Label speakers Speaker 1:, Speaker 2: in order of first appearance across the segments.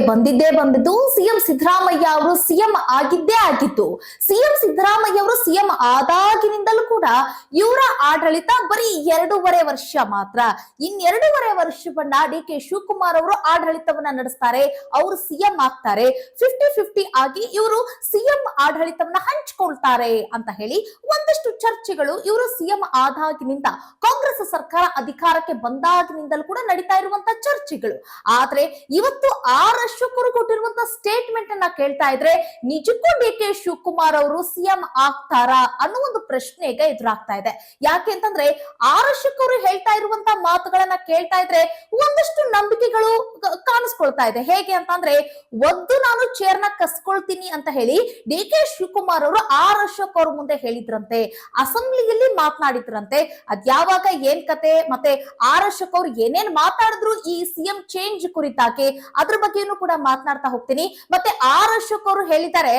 Speaker 1: ಬಂದಿದ್ದು ಸಿಎಂ ಸಿದ್ದರಾಮಯ್ಯ ಅವರು ಸಿಎಂ ಆಗಿದ್ದೇ ಆಗಿತ್ತು. ಸಿಎಂ ಸಿದ್ದರಾಮಯ್ಯ ಅವರು ಸಿಎಂ ಆದಾಗಿನಿಂದಲೂ ಕೂಡ ಇವರ ಆಡಳಿತ ಬರೀ 2.5 ವರ್ಷ ಮಾತ್ರ. ಇನ್ 2.5 ವರ್ಷವನ್ನ ಡಿ.ಕೆ. ಶಿವಕುಮಾರ್ ಅವರು ಆಡಳಿತವನ್ನ ನಡೆಸ್ತಾರೆ, ಅವರು ಸಿಎಂ ಆಗ್ತಾರೆ. 50-50 ಆಗಿ ಇವರು ಸಿಎಂ ಆಡಳಿತವನ್ನ ಹಂಚಿಕೊಳ್ತಾರೆ ಅಂತ ಹೇಳಿ ಒಂದಷ್ಟು ಚರ್ಚೆಗಳು ಇವರು ಸಿಎಂ ಆದಾಗಿನಿಂದ ಕಾಂಗ್ರೆಸ್ ಸರ್ಕಾರ ಅಧಿಕಾರಕ್ಕೆ ಬಂದಾಗಿನಿಂದಲೂ ಕೂಡ ನಡೀತಾ ಇರುವಂತಹ ಚರ್ಚೆಗಳು. ಆದ್ರೆ ಇವತ್ತು ಆರ್ ಅಶೋಕ್ ಕೊಟ್ಟಿರುವಂತ ಸ್ಟೇಟ್ಮೆಂಟ್ ಅನ್ನ ಕೇಳ್ತಾ ಇದ್ರೆ ನಿಜಕ್ಕೂ ಡಿ.ಕೆ. ಶಿವಕುಮಾರ್ ಅವರು ಸಿಎಂ ಆಗ್ತಾರಾ ಅನ್ನೋ ಒಂದು ಪ್ರಶ್ನೆ ಈಗ ಎದುರಾಗ್ತಾ ಇದೆ. ಯಾಕೆ ಅಂತಂದ್ರೆ ಆರ್ ಅಶೋಕ್ ಅವರು ಹೇಳ್ತಾ ಇರುವಂತ ಮಾತುಗಳನ್ನ ಕೇಳ್ತಾ ಇದ್ರೆ ಒಂದಷ್ಟು ನಂಬಿಕೆಗಳು ಕಾಣಿಸ್ಕೊಳ್ತಾ ಇದೆ. ಹೇಗೆ ಅಂತಂದ್ರೆ ಒದ್ದು ನಾನು ಚೇರ್ನ ಕಸ್ಕೊಳ್ತೀನಿ ಅಂತ ಹೇಳಿ ಡಿ.ಕೆ. ಶಿವಕುಮಾರ್ ಅವರು ಆರ್ ಅಶೋಕ್ ಅವ್ರ ಮುಂದೆ ಹೇಳಿದ್ರಂತೆ, ಅಸೆಂಬ್ಲಿಯಲ್ಲಿ ಮಾತನಾಡಿದ್ರಂತೆ. ಅದ್ಯಾವಾಗ ಏನ್ ಕತೆ, ಮತ್ತೆ ಆರ್ ಅಶೋಕ್ ಅವ್ರು ಏನೇನ್ ಮಾತಾಡಿದ್ರು ಈ ಸಿಎಂ ಚೇಂಜ್ ಕುರಿತಾಗಿ ಅದ್ರ ಬಗ್ಗೆನೂ ಕೂಡ ಮಾತನಾಡ್ತಾ ಹೋಗ್ತೀನಿ. ಮತ್ತೆ ಆರ್ ಅಶೋಕ್ ಅವರು ಹೇಳಿದ್ದಾರೆ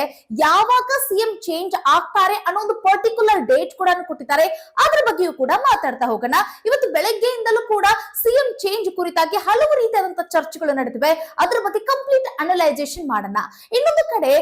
Speaker 1: ಯಾವಾಗ ಸಿಎಂ ಚೇಂಜ್ ಆಗ್ತಾರೆ ಅನ್ನೋ ಒಂದು ಪರ್ಟಿಕ್ಯುಲರ್ ಡೇಟ್ ಕೂಡ ಕೊಟ್ಟಿದ್ದಾರೆ, ಅದ್ರ ಬಗ್ಗೆಯೂ ಕೂಡ ಮಾತಾಡ್ತಾ ಹೋಗೋಣ. ಇವತ್ತು ಬೆಳಗ್ಗೆಯಿಂದಲೂ ಕೂಡ ಸಿಎಂ ಚೇಂಜ್ ಕುರಿತಾಗಿ ಹಲವು ರೀತಿಯಾದಂತಹ ಚರ್ಚೆಗಳು ನಡೆದಿವೆ, ಅದ್ರ ಬಗ್ಗೆ ಕಂಪ್ಲೀಟ್ ಅನಲೈಸೇಷನ್ ಮಾಡೋಣ. ಇನ್ನೊಂದು ಕಡೆ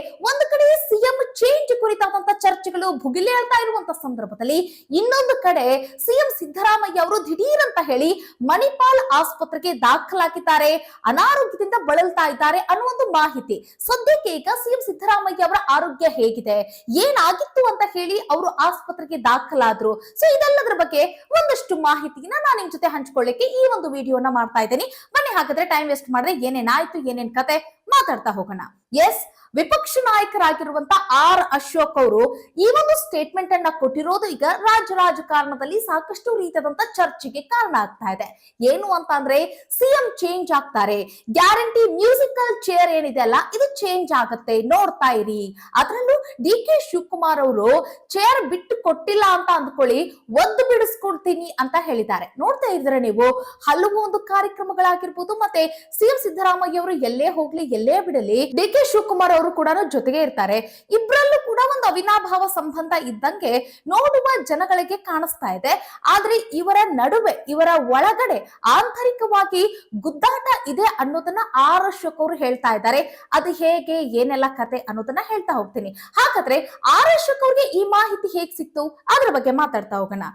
Speaker 1: ಸಿಎಂ ಚೇಂಜ್ ಕುರಿತಾದಂತಹ ಚರ್ಚೆಗಳು ಭುಗಿಲೇಳ್ತಾ ಇರುವಂತಹ ಸಂದರ್ಭದಲ್ಲಿ ಇನ್ನೊಂದು ಕಡೆ ಸಿಎಂ ಸಿದ್ದರಾಮಯ್ಯ ಅವರು ದಿಢೀರ್ ಅಂತ ಹೇಳಿ ಮಣಿಪಾಲ್ ಆಸ್ಪತ್ರೆಗೆ ದಾಖಲಾಗಿದ್ದಾರೆ, ಅನಾರೋಗ್ಯದಿಂದ ಬಳಲ್ತಾ ಇದ್ದಾರೆ ಅನ್ನೋ ಒಂದು ಮಾಹಿತಿ. ಸದ್ಯಕ್ಕೆ ಈಗ ಸಿಎಂ ಸಿದ್ದರಾಮಯ್ಯ ಅವರ ಆರೋಗ್ಯ ಹೇಗಿದೆ, ಏನಾಗಿತ್ತು ಅಂತ ಹೇಳಿ ಅವರು ಆಸ್ಪತ್ರೆಗೆ ದಾಖಲಾದ್ರು. ಸೊ ಇದೆಲ್ಲದರ ಬಗ್ಗೆ ಒಂದಷ್ಟು ಮಾಹಿತಿನ ನಾನು ನಿಮ್ ಜೊತೆ ಹಂಚ್ಕೊಳ್ಳಿಕ್ಕೆ ಈ ಒಂದು ವಿಡಿಯೋನ ಮಾಡ್ತಾ ಇದ್ದೀನಿ. ಬನ್ನಿ ಹಾಗಾದ್ರೆ ಟೈಮ್ ವೇಸ್ಟ್ ಮಾಡಿದ್ರೆ ಏನೇನಾಯ್ತು ಏನೇನ್ ಕತೆ ಮಾತಾಡ್ತಾ ಹೋಗೋಣ. ಎಸ್, ವಿಪಕ್ಷ ನಾಯಕರಾಗಿರುವಂತ ಆರ್ ಅಶೋಕ್ ಅವರು ಈ ಒಂದು ಸ್ಟೇಟ್ಮೆಂಟ್ ಅನ್ನ ಕೊಟ್ಟಿರೋದು ಈಗ ರಾಜಕಾರಣದಲ್ಲಿ ಸಾಕಷ್ಟು ರೀತಿಯಾದಂತ ಚರ್ಚೆಗೆ ಕಾರಣ ಆಗ್ತಾ ಇದೆ. ಏನು ಅಂತ ಅಂದ್ರೆ ಸಿಎಂ ಚೇಂಜ್ ಆಗ್ತಾರೆ, ಗ್ಯಾರಂಟಿ ಮ್ಯೂಸಿಕಲ್ ಚೇರ್ ಏನಿದೆ ಅಲ್ಲ ಇದು ಚೇಂಜ್ ಆಗತ್ತೆ, ನೋಡ್ತಾ ಇರಿ. ಅದರಲ್ಲೂ ಡಿ.ಕೆ. ಶಿವಕುಮಾರ್ ಅವರು ಚೇರ್ ಬಿಟ್ಟು ಕೊಟ್ಟಿಲ್ಲ ಅಂತ ಅಂದ್ಕೊಳ್ಳಿ, ಒದ್ದು ಬಿಡಿಸ್ಕೊಡ್ತೀನಿ ಅಂತ ಹೇಳಿದ್ದಾರೆ. ನೋಡ್ತಾ ಇದ್ರೆ ನೀವು ಹಲವು ಒಂದು ಕಾರ್ಯಕ್ರಮಗಳಾಗಿರ್ಬೋದು, ಮತ್ತೆ ಸಿಎಂ ಸಿದ್ದರಾಮಯ್ಯ ಅವರು ಎಲ್ಲೇ ಹೋಗ್ಲಿ ಎಲ್ಲೇ ಬಿಡಲಿ ಡಿ.ಕೆ. ಶಿವಕುಮಾರ್ ಅವರು ಕೂಡ ಜೊತೆಗೆ ಇರ್ತಾರೆ. ಇಬ್ಬರಲ್ಲೂ ಕೂಡ ಒಂದು ಅವಿನಾಭಾವ ಸಂಬಂಧ ಇದ್ದಂಗೆ ನೋಡುವ ಜನಗಳಿಗೆ ಕಾಣಿಸ್ತಾ ಇದೆ. ಆದ್ರೆ ಇವರ ನಡುವೆ ಇವರ ಒಳಗಡೆ ಆಂತರಿಕವಾಗಿ ಗುದ್ದಾಟ ಇದೆ ಅನ್ನೋದನ್ನ ಆರ್ ಅಶೋಕ್ ಅವರು ಹೇಳ್ತಾ ಇದ್ದಾರೆ. ಅದು ಹೇಗೆ ಏನೆಲ್ಲ ಕತೆ ಅನ್ನೋದನ್ನ ಹೇಳ್ತಾ ಹೋಗ್ತೀನಿ. ಹಾಗಾದ್ರೆ ಆರ್ ಅಶೋಕ್ ಅವ್ರಿಗೆ ಈ ಮಾಹಿತಿ ಹೇಗ್ ಸಿಕ್ತು ಅದ್ರ ಬಗ್ಗೆ ಮಾತಾಡ್ತಾ ಹೋಗೋಣ.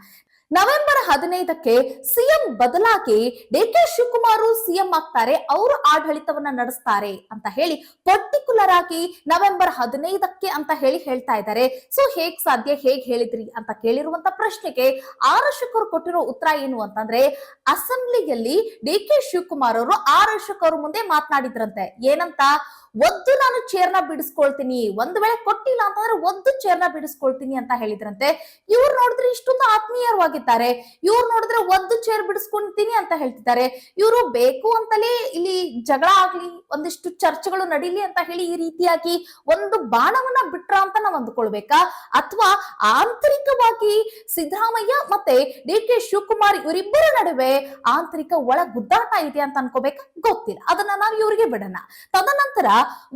Speaker 1: ನವೆಂಬರ್ 15ಕ್ಕೆ ಸಿಎಂ ಬದಲಾಗಿ ಡಿ.ಕೆ. ಶಿವಕುಮಾರ್ ಸಿಎಂ ಆಗ್ತಾರೆ, ಅವರು ಆಡಳಿತವನ್ನ ನಡೆಸ್ತಾರೆ ಅಂತ ಹೇಳಿ ಪರ್ಟಿಕ್ಯುಲರ್ ಆಗಿ ನವೆಂಬರ್ 15ಕ್ಕೆ ಅಂತ ಹೇಳಿ ಹೇಳ್ತಾ ಇದ್ದಾರೆ. ಸೊ ಹೇಗ್ ಸಾಧ್ಯ, ಹೇಗ್ ಹೇಳಿದ್ರಿ ಅಂತ ಕೇಳಿರುವಂತ ಪ್ರಶ್ನೆಗೆ ಆರ್ ಅಶೋಕ್ ಅವರು ಕೊಟ್ಟಿರೋ ಉತ್ತರ ಏನು ಅಂತಂದ್ರೆ ಅಸೆಂಬ್ಲಿಯಲ್ಲಿ ಡಿ.ಕೆ. ಶಿವಕುಮಾರ್ ಅವರು ಆರ್ ಅಶೋಕ್ ಅವ್ರ ಮುಂದೆ ಮಾತನಾಡಿದ್ರಂತೆ. ಏನಂತ, ಒದ್ದು ನಾನು ಚೇರ್ನ ಬಿಡಿಸ್ಕೊಳ್ತೀನಿ, ಒಂದು ವೇಳೆ ಕೊಟ್ಟಿಲ್ಲ ಅಂತಂದ್ರೆ ಒದ್ದು ಚೇರ್ನ ಬಿಡಿಸ್ಕೊಳ್ತೀನಿ ಅಂತ ಹೇಳಿದ್ರಂತೆ. ಇವ್ರು ನೋಡಿದ್ರೆ ಇಷ್ಟೊಂದು ಆತ್ಮೀಯವಾಗಿದ್ದಾರೆ, ಇವ್ರು ನೋಡಿದ್ರೆ ಒದ್ದು ಚೇರ್ ಬಿಡಿಸ್ಕೊಳ್ತೀನಿ ಅಂತ ಹೇಳ್ತಿದ್ದಾರೆ. ಇವರು ಬೇಕು ಅಂತಲೇ ಇಲ್ಲಿ ಜಗಳ ಆಗ್ಲಿ, ಒಂದಿಷ್ಟು ಚರ್ಚೆಗಳು ನಡೀಲಿ ಅಂತ ಹೇಳಿ ಈ ರೀತಿಯಾಗಿ ಒಂದು ಬಾಣವನ್ನ ಬಿಟ್ರ ಅಂತ ನಾವ್ ಅಂದ್ಕೊಳ್ಬೇಕಾ, ಅಥವಾ ಆಂತರಿಕವಾಗಿ ಸಿದ್ದರಾಮಯ್ಯ ಮತ್ತೆ ಡಿ.ಕೆ. ಶಿವಕುಮಾರ್ ಇವರಿಬ್ಬರ ನಡುವೆ ಆಂತರಿಕ ಒಳ ಗುದ್ದಾಟ ಇದೆ ಅಂತ ಅನ್ಕೋಬೇಕಾ, ಗೊತ್ತಿಲ್ಲ. ಅದನ್ನ ನಾವು ಇವರಿಗೆ ಬಿಡೋಣ. ತದನಂತರ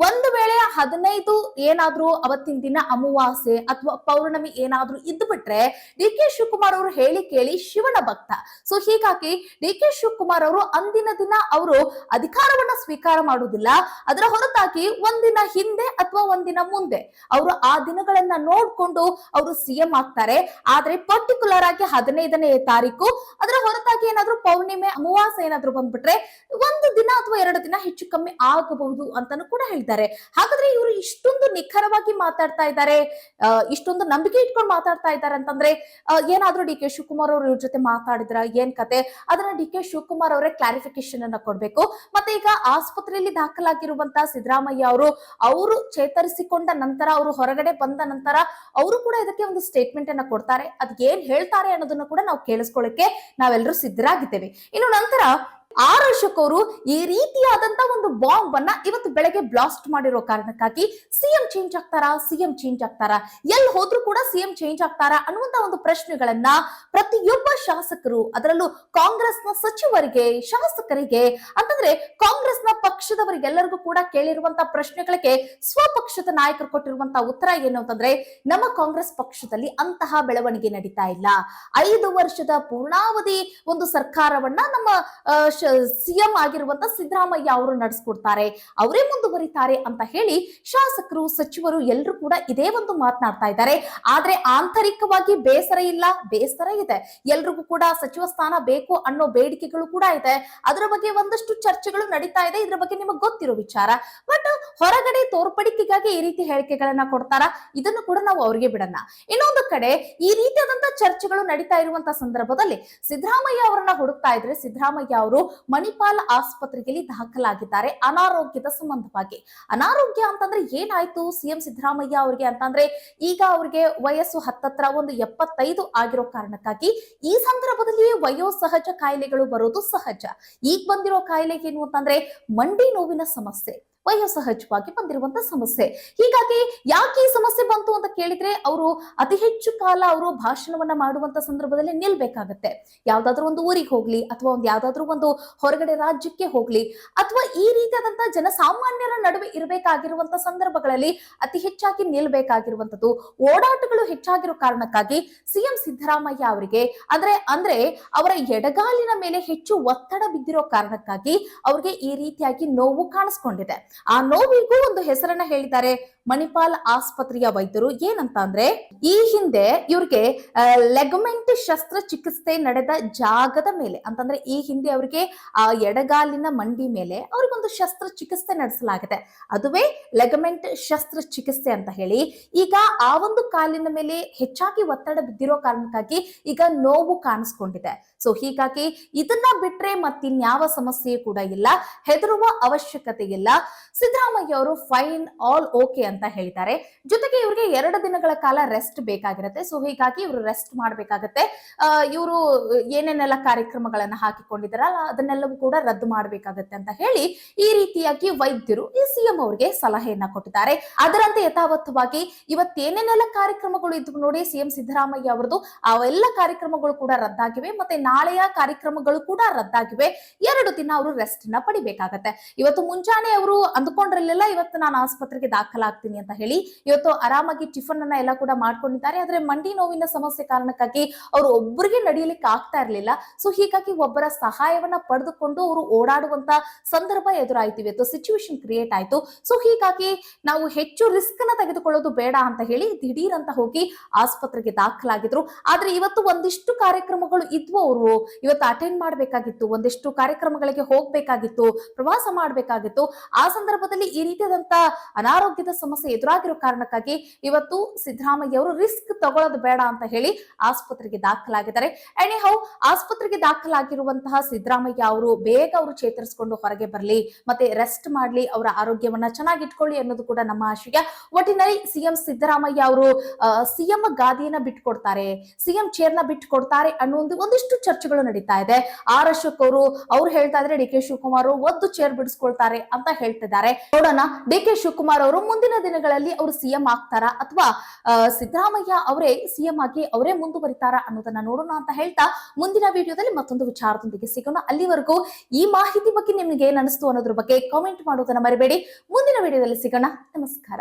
Speaker 1: ಒಂದು ವೇಳೆ 15 ಏನಾದ್ರೂ ಅವತ್ತಿನ ದಿನ ಅಮಾವಾಸ್ಯೆ ಅಥವಾ ಪೌರ್ಣಮಿ ಏನಾದ್ರೂ ಇದ್ದು ಬಿಟ್ರೆ ಡಿ.ಕೆ. ಶಿವಕುಮಾರ್ ಅವರು ಹೇಳಿ ಕೇಳಿ ಶಿವನ ಭಕ್ತ. ಸೊ ಹೀಗಾಗಿ ಡಿ.ಕೆ. ಶಿವಕುಮಾರ್ ಅವರು ಅಂದಿನ ದಿನ ಅವರು ಅಧಿಕಾರವನ್ನ ಸ್ವೀಕಾರ ಮಾಡುವುದಿಲ್ಲ. ಅದರ ಹೊರತಾಗಿ ಒಂದಿನ ಹಿಂದೆ ಅಥವಾ ಒಂದಿನ ಮುಂದೆ ಅವರು ಆ ದಿನಗಳನ್ನ ನೋಡ್ಕೊಂಡು ಅವರು ಸಿಎಂ ಆಗ್ತಾರೆ. ಆದ್ರೆ ಪರ್ಟಿಕ್ಯುಲರ್ ಆಗಿ 15ನೇ ತಾರೀಕು, ಅದರ ಹೊರತಾಗಿ ಏನಾದ್ರೂ ಪೌರ್ಣಿಮೆ ಅಮಾವಾಸ್ಯೆ ಏನಾದ್ರೂ ಬಂದ್ಬಿಟ್ರೆ ಒಂದು ದಿನ ಅಥವಾ 2 ದಿನ ಹೆಚ್ಚು ಕಮ್ಮಿ ಆಗಬಹುದು ಅಂತಾನು ಕೂಡ ಹೇಳ್ತಾರೆ. ಹಾಗಾದ್ರೆ ಇವರು ಇಷ್ಟೊಂದು ನಿಖರವಾಗಿ ಮಾತಾಡ್ತಾ ಇದ್ದಾರೆ, ಇಷ್ಟೊಂದು ನಂಬಿಕೆ ಇಟ್ಕೊಂಡು ಮಾತಾಡ್ತಾ ಇದ್ದಾರೆ ಅಂತಂದ್ರೆ ಏನಾದ್ರೂ ಡಿ.ಕೆ. ಶಿವಕುಮಾರ್ ಅವರು ಇವ್ರ ಜೊತೆ ಮಾತಾಡಿದ್ರ ಏನ್ ಕತೆ, ಅದನ್ನ ಡಿ.ಕೆ. ಶಿವಕುಮಾರ್ ಅವರೇ ಕ್ಲಾರಿಫಿಕೇಶನ್ ಅನ್ನ ಕೊಡ್ಬೇಕು. ಮತ್ತೆ ಈಗ ಆಸ್ಪತ್ರೆಯಲ್ಲಿ ದಾಖಲಾಗಿರುವಂತಹ ಸಿದ್ದರಾಮಯ್ಯ ಅವರು ಚೇತರಿಸಿಕೊಂಡ ನಂತರ, ಅವರು ಹೊರಗಡೆ ಬಂದ ನಂತರ ಅವರು ಕೂಡ ಇದಕ್ಕೆ ಒಂದು ಸ್ಟೇಟ್ಮೆಂಟ್ ಅನ್ನ ಕೊಡ್ತಾರೆ. ಅದ್ ಏನ್ ಹೇಳ್ತಾರೆ ಅನ್ನೋದನ್ನ ಕೂಡ ನಾವು ಕೇಳಿಸ್ಕೊಳ್ಳಕ್ಕೆ ನಾವೆಲ್ಲರೂ ಸಿದ್ಧರಾಗಿದ್ದೇವೆ. ಇನ್ನು ನಂತರ ಆರ್ ಅಶೋಕ್ ಅವರು ಈ ರೀತಿಯಾದಂತ ಒಂದು ಬಾಂಬ್ ಅನ್ನ ಇವತ್ತು ಬೆಳಗ್ಗೆ ಬ್ಲಾಸ್ಟ್ ಮಾಡಿರೋ ಕಾರಣಕ್ಕಾಗಿ ಸಿಎಂ ಚೇಂಜ್ ಆಗ್ತಾರಾ, ಎಲ್ಲಿ ಹೋದ್ರೂ ಕೂಡ ಸಿಎಂ ಚೇಂಜ್ ಆಗ್ತಾರಾ ಅನ್ನುವಂತ ಒಂದು ಪ್ರಶ್ನೆಗಳನ್ನ ಪ್ರತಿಯೊಬ್ಬ ಶಾಸಕರು, ಅದರಲ್ಲೂ ಕಾಂಗ್ರೆಸ್ನ ಸಚಿವರಿಗೆ, ಶಾಸಕರಿಗೆ ಅಂತಂದ್ರೆ ಕಾಂಗ್ರೆಸ್ನ ಪಕ್ಷದವರಿಗೆಲ್ಲರಿಗೂ ಕೂಡ ಕೇಳಿರುವಂತ ಪ್ರಶ್ನೆಗಳಿಗೆ ಸ್ವಪಕ್ಷದ ನಾಯಕರು ಕೊಟ್ಟಿರುವಂತಹ ಉತ್ತರ ಏನು ಅಂತಂದ್ರೆ, ನಮ್ಮ ಕಾಂಗ್ರೆಸ್ ಪಕ್ಷದಲ್ಲಿ ಅಂತಹ ಬೆಳವಣಿಗೆ ನಡೀತಾ ಇಲ್ಲ. 5 ವರ್ಷದ ಪೂರ್ಣಾವಧಿ ಒಂದು ಸರ್ಕಾರವನ್ನ ನಮ್ಮ ಸಿಎಂ ಆಗಿರುವಂತ ಸಿದ್ದರಾಮಯ್ಯ ಅವರು ನಡೆಸ್ಕೊಡ್ತಾರೆ, ಅವರೇ ಮುಂದುವರಿತಾರೆ ಅಂತ ಹೇಳಿ ಶಾಸಕರು ಸಚಿವರು ಎಲ್ಲರೂ ಕೂಡ ಇದೇ ಒಂದು ಮಾತನಾಡ್ತಾ ಇದ್ದಾರೆ. ಆದ್ರೆ ಆಂತರಿಕವಾಗಿ ಬೇಸರ ಇಲ್ಲ, ಬೇಸರ ಇದೆ. ಎಲ್ರಿಗೂ ಕೂಡ ಸಚಿವ ಸ್ಥಾನ ಬೇಕು ಅನ್ನೋ ಬೇಡಿಕೆಗಳು ಕೂಡ ಇದೆ. ಅದರ ಬಗ್ಗೆ ಒಂದಷ್ಟು ಚರ್ಚೆಗಳು ನಡೀತಾ ಇದೆ. ಇದ್ರ ಬಗ್ಗೆ ನಿಮಗೆ ಗೊತ್ತಿರೋ ವಿಚಾರ. ಬಟ್ ಹೊರಗಡೆ ತೋರ್ಪಡಿಕೆಗಾಗಿ ಈ ರೀತಿ ಹೇಳಿಕೆಗಳನ್ನ ಕೊಡ್ತಾರ, ಇದನ್ನು ಕೂಡ ನಾವು ಅವ್ರಿಗೆ ಬಿಡೋಣ. ಇನ್ನೊಂದು ಕಡೆ ಈ ರೀತಿಯಾದಂತಹ ಚರ್ಚೆಗಳು ನಡೀತಾ ಇರುವಂತಹ ಸಂದರ್ಭದಲ್ಲಿ ಸಿದ್ದರಾಮಯ್ಯ ಅವರನ್ನ ಹುಡುಕ್ತಾ ಇದ್ರೆ ಸಿದ್ದರಾಮಯ್ಯ ಅವರು ಮಣಿಪಾಲ್ ಆಸ್ಪತ್ರೆಯಲ್ಲಿ ದಾಖಲಾಗಿದ್ದಾರೆ ಅನಾರೋಗ್ಯದ ಸಂಬಂಧವಾಗಿ. ಅನಾರೋಗ್ಯ ಅಂತಂದ್ರೆ ಏನಾಯ್ತು ಸಿಎಂ ಸಿದ್ದರಾಮಯ್ಯ ಅವರಿಗೆ ಅಂತಂದ್ರೆ, ಈಗ ಅವ್ರಿಗೆ ವಯಸ್ಸು ಹತ್ತತ್ರ ಒಂದು 75 ಆಗಿರೋ ಕಾರಣಕ್ಕಾಗಿ ಈ ಸಂದರ್ಭದಲ್ಲಿ ವಯೋಸಹಜ ಕಾಯಿಲೆಗಳು ಬರೋದು ಸಹಜ. ಈಗ ಬಂದಿರೋ ಕಾಯಿಲೆ ಏನು ಅಂತಂದ್ರೆ ಮಂಡಿ ನೋವಿನ ಸಮಸ್ಯೆ, ವಯೋಸಹಜವಾಗಿ ಬಂದಿರುವಂತ ಸಮಸ್ಯೆ. ಹೀಗಾಗಿ ಯಾಕೆ ಈ ಸಮಸ್ಯೆ ಬಂತು ಅಂತ ಕೇಳಿದ್ರೆ, ಅವರು ಅತಿ ಹೆಚ್ಚು ಕಾಲ ಅವರು ಭಾಷಣವನ್ನ ಮಾಡುವಂತ ಸಂದರ್ಭದಲ್ಲಿ ನಿಲ್ಬೇಕಾಗತ್ತೆ. ಯಾವ್ದಾದ್ರು ಒಂದು ಊರಿಗೆ ಹೋಗ್ಲಿ ಅಥವಾ ಯಾವ್ದಾದ್ರು ಒಂದು ಹೊರಗಡೆ ರಾಜ್ಯಕ್ಕೆ ಹೋಗ್ಲಿ ಅಥವಾ ಈ ರೀತಿಯಾದಂತಹ ಜನಸಾಮಾನ್ಯರ ನಡುವೆ ಇರಬೇಕಾಗಿರುವಂತ ಸಂದರ್ಭಗಳಲ್ಲಿ ಅತಿ ಹೆಚ್ಚಾಗಿ ನಿಲ್ಬೇಕಾಗಿರುವಂತದ್ದು, ಓಡಾಟಗಳು ಹೆಚ್ಚಾಗಿರೋ ಕಾರಣಕ್ಕಾಗಿ ಸಿಎಂ ಸಿದ್ದರಾಮಯ್ಯ ಅವರಿಗೆ ಅಂದ್ರೆ ಅವರ ಎಡಗಾಲಿನ ಮೇಲೆ ಹೆಚ್ಚು ಒತ್ತಡ ಬಿದ್ದಿರೋ ಕಾರಣಕ್ಕಾಗಿ ಅವ್ರಿಗೆ ಈ ರೀತಿಯಾಗಿ ನೋವು ಕಾಣಿಸ್ಕೊಂಡಿದೆ. ಆ ನೋವಿಗೂ ಒಂದು ಹೆಸರನ್ನ ಹೇಳಿದ್ದಾರೆ ಮಣಿಪಾಲ್ ಆಸ್ಪತ್ರೆಯ ವೈದ್ಯರು. ಏನಂತ ಅಂದ್ರೆ, ಈ ಹಿಂದೆ ಇವ್ರಿಗೆ ಲೆಗಮೆಂಟ್ ಶಸ್ತ್ರಚಿಕಿತ್ಸೆ ನಡೆದ ಜಾಗದ ಮೇಲೆ ಅಂತಂದ್ರೆ ಈ ಹಿಂದೆ ಅವರಿಗೆ ಆ ಎಡಗಾಲಿನ ಮಂಡಿ ಮೇಲೆ ಅವ್ರಿಗೊಂದು ಶಸ್ತ್ರಚಿಕಿತ್ಸೆ ನಡೆಸಲಾಗಿದೆ, ಅದುವೇ ಲೆಗಮೆಂಟ್ ಶಸ್ತ್ರಚಿಕಿತ್ಸೆ ಅಂತ ಹೇಳಿ. ಈಗ ಆ ಒಂದು ಕಾಲಿನ ಮೇಲೆ ಹೆಚ್ಚಾಗಿ ಒತ್ತಡ ಬಿದ್ದಿರೋ ಕಾರಣಕ್ಕಾಗಿ ಈಗ ನೋವು ಕಾಣಿಸ್ಕೊಂಡಿದೆ. ಸೊ ಹೀಗಾಗಿ ಇದನ್ನ ಬಿಟ್ರೆ ಮತ್ತಿನ್ಯಾವ ಸಮಸ್ಯೆ ಕೂಡ ಇಲ್ಲ, ಹೆದರುವ ಅವಶ್ಯಕತೆ ಇಲ್ಲ. ಸಿದ್ದರಾಮಯ್ಯ ಅವರು ಫೈನ್, ಆಲ್ ಓಕೆ ಅಂತ ಹೇಳಿದ್ದಾರೆ. ಜೊತೆಗೆ ಇವ್ರಿಗೆ 2 ದಿನಗಳ ಕಾಲ ರೆಸ್ಟ್ ಬೇಕಾಗಿರುತ್ತೆ. ಸೊ ಹೀಗಾಗಿ ಇವರು ರೆಸ್ಟ್ ಮಾಡ್ಬೇಕಾಗತ್ತೆ. ಇವರು ಏನೇನೆಲ್ಲ ಕಾರ್ಯಕ್ರಮಗಳನ್ನ ಹಾಕಿಕೊಂಡಿದಾರಲ್ಲ ಅದನ್ನೆಲ್ಲವೂ ಕೂಡ ರದ್ದು ಮಾಡ್ಬೇಕಾಗತ್ತೆ ಅಂತ ಹೇಳಿ ಈ ರೀತಿಯಾಗಿ ವೈದ್ಯರು ಈ ಸಿಎಂ ಅವರಿಗೆ ಸಲಹೆಯನ್ನ ಕೊಟ್ಟಿದ್ದಾರೆ. ಅದರಂತೆ ಯಥಾವತ್ತವಾಗಿ ಇವತ್ತೇನೇನೆಲ್ಲ ಕಾರ್ಯಕ್ರಮಗಳು ಇದ್ವು ನೋಡಿ ಸಿಎಂ ಸಿದ್ದರಾಮಯ್ಯ ಅವರದು, ಅವೆಲ್ಲ ಕಾರ್ಯಕ್ರಮಗಳು ಕೂಡ ರದ್ದಾಗಿವೆ. ಮತ್ತೆ ನಾಳೆಯ ಕಾರ್ಯಕ್ರಮಗಳು ಕೂಡ ರದ್ದಾಗಿವೆ. 2 ದಿನ ಅವರು ರೆಸ್ಟ್ ನ ಪಡಿಬೇಕಾಗತ್ತೆ. ಇವತ್ತು ಮುಂಜಾನೆ ಅವರು ಅಂದುಕೊಂಡಿರಲಿಲ್ಲ ಇವತ್ತು ನಾನು ಆಸ್ಪತ್ರೆಗೆ ದಾಖಲಾಗ್ತೀನಿ ಅಂತ ಹೇಳಿ. ಇವತ್ತು ಆರಾಮಾಗಿ ಟಿಫನ್ ಅನ್ನ ಎಲ್ಲ ಕೂಡ ಮಾಡ್ಕೊಂಡಿದ್ದಾರೆ. ಆದ್ರೆ ಮಂಡಿ ನೋವಿನ ಸಮಸ್ಯೆ ಕಾರಣಕ್ಕಾಗಿ ಅವರು ಒಬ್ಬರಿಗೆ ನಡಿಯಲಿಕ್ಕೆ ಆಗ್ತಾ ಇರಲಿಲ್ಲ. ಸೊ ಹೀಗಾಗಿ ಒಬ್ಬರ ಸಹಾಯವನ್ನ ಪಡೆದುಕೊಂಡು ಅವರು ಓಡಾಡುವಂತ ಸಂದರ್ಭ ಎದುರಾಯ್ತು, ಇವತ್ತು ಸಿಚುವೇಶನ್ ಕ್ರಿಯೇಟ್ ಆಯ್ತು. ಸೊ ಹೀಗಾಗಿ ನಾವು ಹೆಚ್ಚು ರಿಸ್ಕ್ ನ ತೆಗೆದುಕೊಳ್ಳೋದು ಬೇಡ ಅಂತ ಹೇಳಿ ದಿಢೀರ್ ಅಂತ ಹೋಗಿ ಆಸ್ಪತ್ರೆಗೆ ದಾಖಲಾಗಿದ್ರು. ಆದ್ರೆ ಇವತ್ತು ಒಂದಿಷ್ಟು ಕಾರ್ಯಕ್ರಮಗಳು ಇದ್ವು, ಅವರು ಇವತ್ತು ಅಟೆಂಡ್ ಮಾಡ್ಬೇಕಾಗಿತ್ತು, ಒಂದಿಷ್ಟು ಕಾರ್ಯಕ್ರಮಗಳಿಗೆ ಹೋಗ್ಬೇಕಾಗಿತ್ತು, ಪ್ರವಾಸ ಮಾಡ್ಬೇಕಾಗಿತ್ತು. ಆ ಸಂದರ್ಭದಲ್ಲಿ ಈ ರೀತಿಯಾದಂತ ಅನಾರೋಗ್ಯದ ಸಮಸ್ಯೆ ಎದುರಾಗಿರೋ ಕಾರಣಕ್ಕಾಗಿ ಇವತ್ತು ಸಿದ್ದರಾಮಯ್ಯ ಅವರು ರಿಸ್ಕ್ ತಗೊಳ್ಳೋದು ಬೇಡ ಅಂತ ಹೇಳಿ ಆಸ್ಪತ್ರೆಗೆ ದಾಖಲಾಗಿದ್ದಾರೆ. ಎನಿಹೌ ಆಸ್ಪತ್ರೆಗೆ ದಾಖಲಾಗಿರುವಂತಹ ಸಿದ್ದರಾಮಯ್ಯ ಅವರು ಬೇಗ ಅವರು ಚೇತರಿಸಿಕೊಂಡು ಹೊರಗೆ ಬರಲಿ, ಮತ್ತೆ ರೆಸ್ಟ್ ಮಾಡ್ಲಿ, ಅವರ ಆರೋಗ್ಯವನ್ನ ಚೆನ್ನಾಗಿಟ್ಕೊಳ್ಳಿ ಅನ್ನೋದು ಕೂಡ ನಮ್ಮ ಆಶಯ. ಒಟ್ಟಿನಲ್ಲಿ ಸಿಎಂ ಸಿದ್ದರಾಮಯ್ಯ ಅವರು ಸಿಎಂ ಗಾದಿಯನ್ನ ಬಿಟ್ಕೊಡ್ತಾರೆ, ಸಿಎಂ ಚೇರ್ನ ಬಿಟ್ಕೊಡ್ತಾರೆ ಅನ್ನೋ ಒಂದಿಷ್ಟು ಚರ್ಚೆಗಳು ನಡೀತಾ ಇದೆ. ಆರ್ ಅಶೋಕ್ ಅವರು ಹೇಳ್ತಾ ಇದ್ರೆ ಡಿ ಕೆ ಶಿವಕುಮಾರ್ ಒಂದು ಚೇರ್ ಬಿಡಿಸ್ಕೊಳ್ತಾರೆ ಅಂತ ಹೇಳ್ತಿದ್ದಾರೆ. ನೋಡೋಣ ಡಿ ಕೆ ಶಿವಕುಮಾರ್ ಅವರು ಮುಂದಿನ ದಿನಗಳಲ್ಲಿ ಅವರು ಸಿಎಂ ಆಗ್ತಾರಾ ಅಥವಾ ಸಿದ್ದರಾಮಯ್ಯ ಅವರೇ ಸಿಎಂ ಆಗಿ ಅವರೇ ಮುಂದುವರಿತಾರಾ ಅನ್ನೋದನ್ನ ನೋಡೋಣ ಅಂತ ಹೇಳ್ತಾ ಮುಂದಿನ ವಿಡಿಯೋದಲ್ಲಿ ಮತ್ತೊಂದು ವಿಚಾರದೊಂದಿಗೆ ಸಿಗೋಣ. ಅಲ್ಲಿವರೆಗೂ ಈ ಮಾಹಿತಿ ಬಗ್ಗೆ ನಿಮ್ಗೆ ಏನ್ ಅನಿಸ್ತು ಅನ್ನೋದ್ರ ಬಗ್ಗೆ ಕಾಮೆಂಟ್ ಮಾಡೋದನ್ನ ಮರಿಬೇಡಿ. ಮುಂದಿನ ವಿಡಿಯೋದಲ್ಲಿ ಸಿಗೋಣ. ನಮಸ್ಕಾರ.